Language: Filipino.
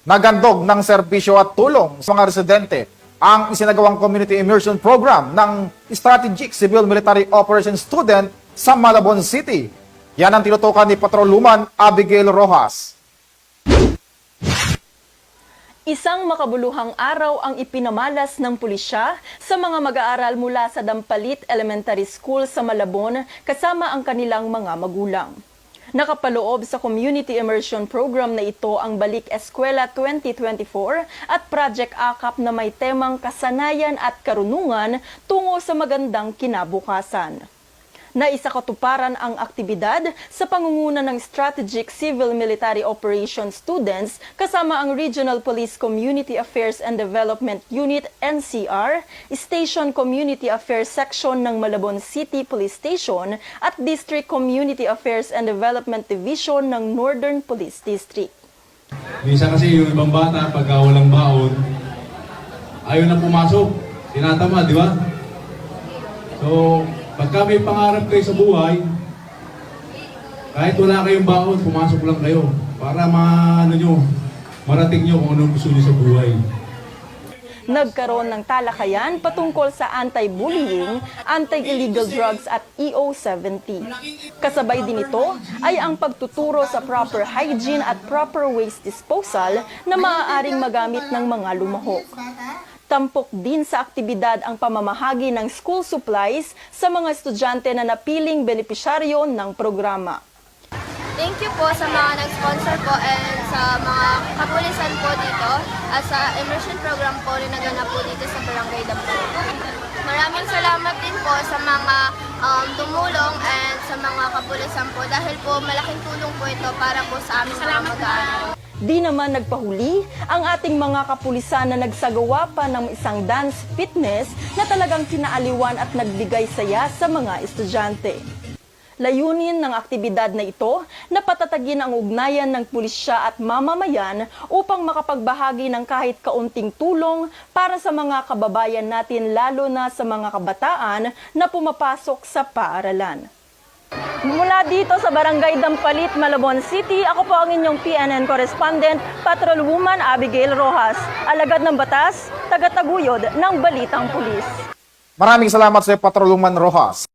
nagandog ng serbisyo at tulong sa mga residente ang isinagawang community immersion program ng Strategic Civil Military Operations Student sa Malabon City. Yan ang tinutukan ni Patrolwoman Abigail Rojas. Isang makabuluhang araw ang ipinamalas ng pulisya sa mga mag-aaral mula sa Dampalit Elementary School sa Malabon kasama ang kanilang mga magulang. Nakapaloob sa Community Immersion Program na ito ang Balik Eskwela 2024 at Project AKAP na may temang kasanayan at karunungan tungo sa magandang kinabukasan. Naisakatuparan ang aktibidad sa pangunguna ng Strategic Civil Military Operations students kasama ang Regional Police Community Affairs and Development Unit NCR, Station Community Affairs Section ng Malabon City Police Station at District Community Affairs and Development Division ng Northern Police District. Minsan kasi yung ibang bata pagka walang baon, ayaw na pumasok, tinatama, di ba? So, pagka may pangarap kayo sa buhay, kahit wala kayong baon, pumasok lang kayo para marating nyo kung anong gusto nyo sa buhay. Nagkaroon ng talakayan patungkol sa anti-bullying, anti-illegal drugs at EO70. Kasabay din ito ay ang pagtuturo sa proper hygiene at proper waste disposal na maaaring magamit ng mga lumahok. Tampok din sa aktibidad ang pamamahagi ng school supplies sa mga estudyante na napiling benepisyaryo ng programa. Thank you po sa mga nag-sponsor po and sa mga kapulisan po dito at sa immersion program po rin naganap po dito sa Barangay Dampalit. Maraming salamat din po sa mga tumulong and sa mga kapulisan po dahil po malaking tulong po ito para po sa aming mga mag-aaral. Di naman nagpahuli ang ating mga kapulisan na nagsagawa pa ng isang dance fitness na talagang kinaaliwan at nagbigay saya sa mga estudyante. Layunin ng aktibidad na ito na patatagin ang ugnayan ng pulisya at mamamayan upang makapagbahagi ng kahit kaunting tulong para sa mga kababayan natin lalo na sa mga kabataan na pumapasok sa paaralan. Mula dito sa Barangay Dampalit, Malabon City, ako po ang inyong PNN correspondent, Patrolwoman Abigail Rojas, alagad ng batas, tagataguyod ng Balitang Pulis. Maraming salamat sa Patrolwoman Rojas.